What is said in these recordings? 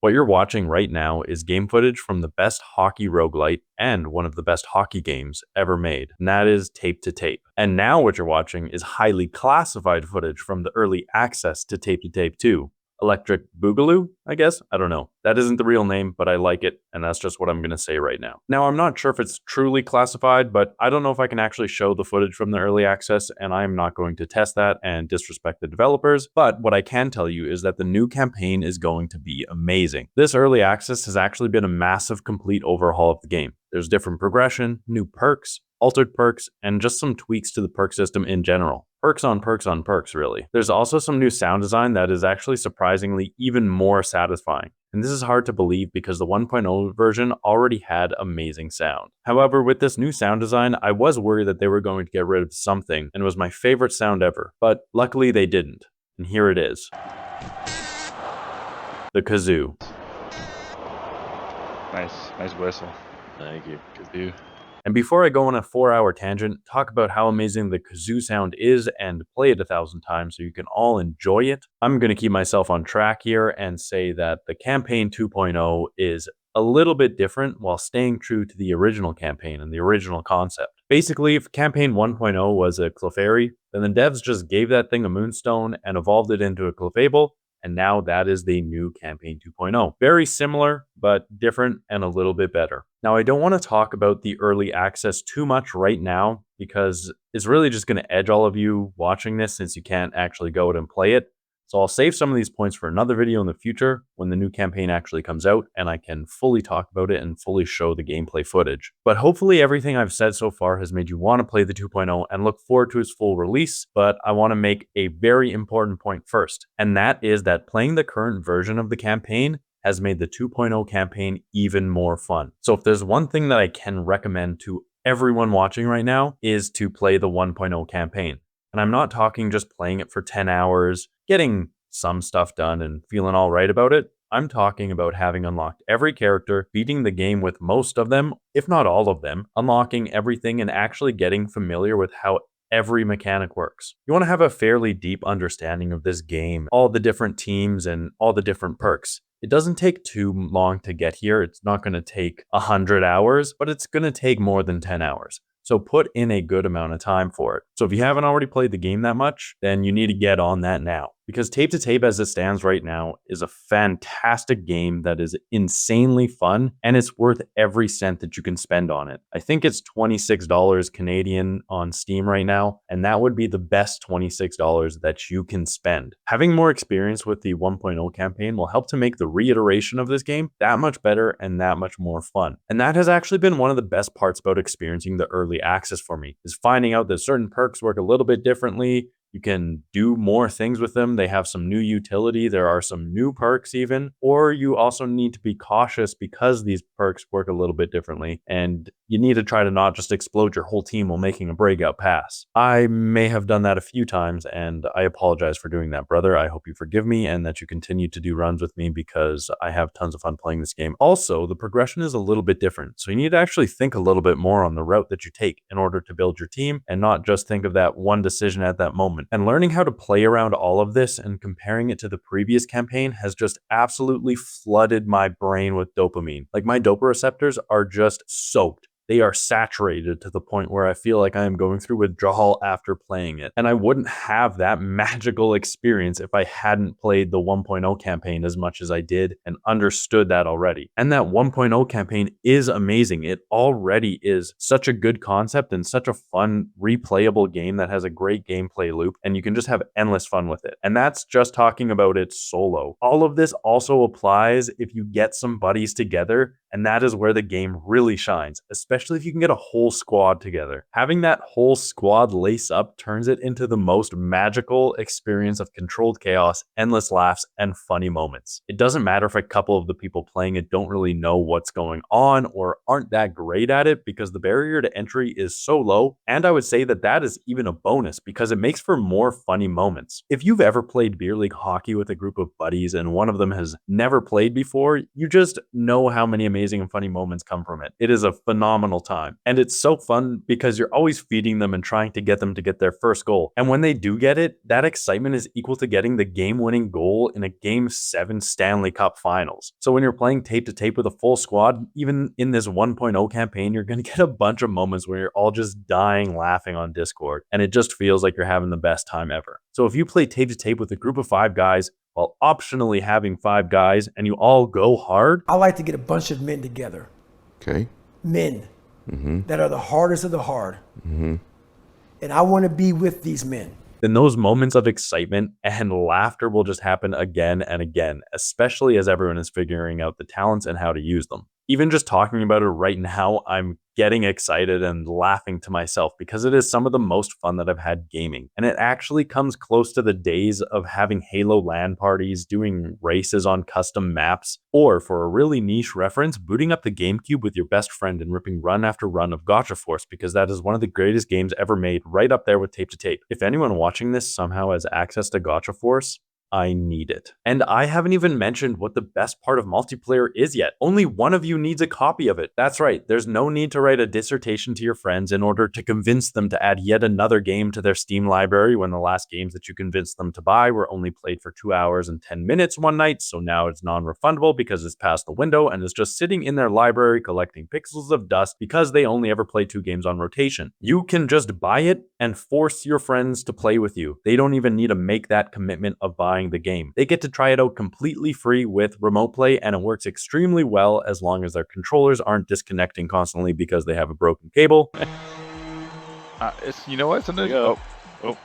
What you're watching right now is game footage from the best hockey roguelite and one of the best hockey games ever made, and that is Tape to Tape. And now what you're watching is highly classified footage from the early access to Tape 2. Electric Boogaloo, I guess? I don't know. That isn't the real name, but I like it, and that's just what I'm going to say right now. Now, I'm not sure if it's truly classified, but I don't know if I can actually show the footage from the early access, and I'm not going to test that and disrespect the developers, but what I can tell you is that the new campaign is going to be amazing. This early access has actually been a massive complete overhaul of the game. There's different progression, new perks, altered perks, and just some tweaks to the perk system in general. Perks on perks on perks, really. There's also some new sound design that is actually surprisingly even more satisfying. And this is hard to believe because the 1.0 version already had amazing sound. However, with this new sound design, I was worried that they were going to get rid of something, and it was my favorite sound ever. But luckily they didn't. And here it is. The kazoo. Nice whistle. Thank you. Kazoo. And before I go on a 4-hour tangent, talk about how amazing the kazoo sound is and play it 1,000 times so you can all enjoy it, I'm going to keep myself on track here and say that the campaign 2.0 is a little bit different while staying true to the original campaign and the original concept. Basically, if campaign 1.0 was a Clefairy, then the devs just gave that thing a moonstone and evolved it into a Clefable, and now that is the new campaign 2.0. Very similar, but different and a little bit better. Now, I don't want to talk about the early access too much right now because it's really just going to edge all of you watching this since you can't actually go out and play it. So I'll save some of these points for another video in the future when the new campaign actually comes out and I can fully talk about it and fully show the gameplay footage. But hopefully everything I've said so far has made you want to play the 2.0 and look forward to its full release, but I want to make a very important point first, and that is that playing the current version of the campaign has made the 2.0 campaign even more fun. So if there's one thing that I can recommend to everyone watching right now is to play the 1.0 campaign. And I'm not talking just playing it for 10 hours, getting some stuff done and feeling all right about it. I'm talking about having unlocked every character, beating the game with most of them, if not all of them, unlocking everything and actually getting familiar with how every mechanic works. You want to have a fairly deep understanding of this game, all the different teams and all the different perks. It doesn't take too long to get here. It's not going to take 100 hours, but it's going to take more than 10 hours. So put in a good amount of time for it. So if you haven't already played the game that much, then you need to get on that now. Because Tape to Tape as it stands right now is a fantastic game that is insanely fun and it's worth every cent that you can spend on it. I think it's $26 Canadian on Steam right now, and that would be the best $26 that you can spend. Having more experience with the 1.0 campaign will help to make the reiteration of this game that much better and that much more fun. And that has actually been one of the best parts about experiencing the early access for me, is finding out that certain perks work a little bit differently. You can do more things with them. They have some new utility. There are some new perks even, or you also need to be cautious because these perks work a little bit differently and you need to try to not just explode your whole team while making a breakout pass. I may have done that a few times and I apologize for doing that, brother. I hope you forgive me and that you continue to do runs with me because I have tons of fun playing this game. Also, the progression is a little bit different, so you need to actually think a little bit more on the route that you take in order to build your team and not just think of that one decision at that moment. And learning how to play around all of this and comparing it to the previous campaign has just absolutely flooded my brain with dopamine. Like, my dopa receptors are just soaked. They are saturated to the point where I feel like I am going through withdrawal after playing it. And I wouldn't have that magical experience if I hadn't played the 1.0 campaign as much as I did and understood that already. And that 1.0 campaign is amazing. It already is such a good concept and such a fun, replayable game that has a great gameplay loop, and you can just have endless fun with it. And that's just talking about it solo. All of this also applies if you get some buddies together, and that is where the game really shines, especially if you can get a whole squad together. Having that whole squad lace up turns it into the most magical experience of controlled chaos, endless laughs, and funny moments. It doesn't matter if a couple of the people playing it don't really know what's going on or aren't that great at it, because the barrier to entry is so low, and I would say that that is even a bonus because it makes for more funny moments. If you've ever played beer league hockey with a group of buddies and one of them has never played before, you just know how many amazing amazing and funny moments come from it. It is a phenomenal time. And it's so fun because you're always feeding them and trying to get them to get their first goal. And when they do get it, that excitement is equal to getting the game-winning goal in a Game 7 Stanley Cup Finals. So when you're playing tape to tape with a full squad, even in this 1.0 campaign, you're going to get a bunch of moments where you're all just dying laughing on Discord, and it just feels like you're having the best time ever. So if you play tape to tape with a group of 5 guys, while optionally having 5 guys, and you all go hard, I like to get a bunch of men together. Okay. Men that are the hardest of the hard. And I want to be with these men. then those moments of excitement and laughter will just happen again and again, especially as everyone is figuring out the talents and how to use them. Even just talking about it right now, I'm getting excited and laughing to myself because it is some of the most fun that I've had gaming. And it actually comes close to the days of having Halo LAN parties, doing races on custom maps, or for a really niche reference, booting up the GameCube with your best friend and ripping run after run of Gotcha Force, because that is one of the greatest games ever made, right up there with tape to tape. If anyone watching this somehow has access to Gotcha Force, I need it. And I haven't even mentioned what the best part of multiplayer is yet. Only one of you needs a copy of it. That's right, there's no need to write a dissertation to your friends in order to convince them to add yet another game to their Steam library when the last games that you convinced them to buy were only played for 2 hours and 10 minutes one night, so now it's non-refundable because it's past the window and is just sitting in their library collecting pixels of dust because they only ever play 2 games on rotation. You can just buy it and force your friends to play with you. They don't even need to make that commitment of buying the game. They get to try it out completely free with remote play, and it works extremely well as long as their controllers aren't disconnecting constantly because they have a broken cable. You know what? Sometimes. Oh.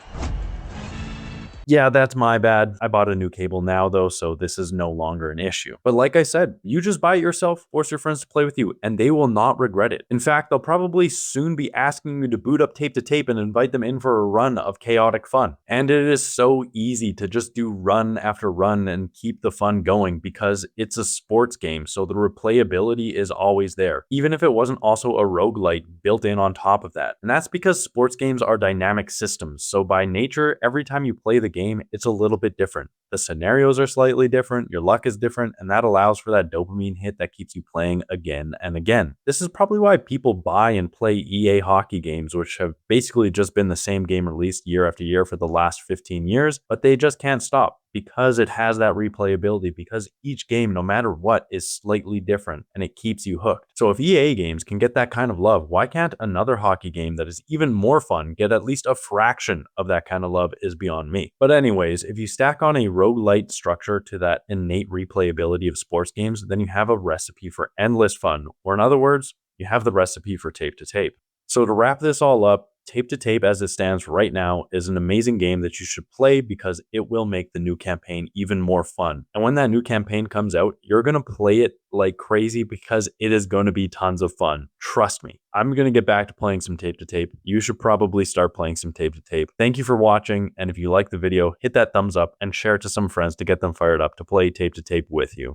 Yeah, that's my bad. I bought a new cable now though, so this is no longer an issue. But like I said, you just buy it yourself, force your friends to play with you, and they will not regret it. In fact, they'll probably soon be asking you to boot up tape to tape and invite them in for a run of chaotic fun. And it is so easy to just do run after run and keep the fun going because it's a sports game, so the replayability is always there, even if it wasn't also a roguelite built in on top of that. And that's because sports games are dynamic systems, so by nature, every time you play the game, it's a little bit different. The scenarios are slightly different, your luck is different, and that allows for that dopamine hit that keeps you playing again and again. This is probably why people buy and play EA hockey games, which have basically just been the same game released year after year for the last 15 years, but they just can't stop because it has that replayability, because each game, no matter what, is slightly different and it keeps you hooked. So if EA games can get that kind of love, why can't another hockey game that is even more fun get at least a fraction of that kind of love is beyond me. But anyways, if you stack on a roguelite structure to that innate replayability of sports games, then you have a recipe for endless fun, or in other words, you have the recipe for tape to tape. So to wrap this all up, Tape to Tape as it stands right now is an amazing game that you should play because it will make the new campaign even more fun. And when that new campaign comes out, you're going to play it like crazy because it is going to be tons of fun. Trust me. I'm going to get back to playing some Tape to Tape. You should probably start playing some Tape to Tape. Thank you for watching, and if you like the video, hit that thumbs up and share it to some friends to get them fired up to play Tape to Tape with you.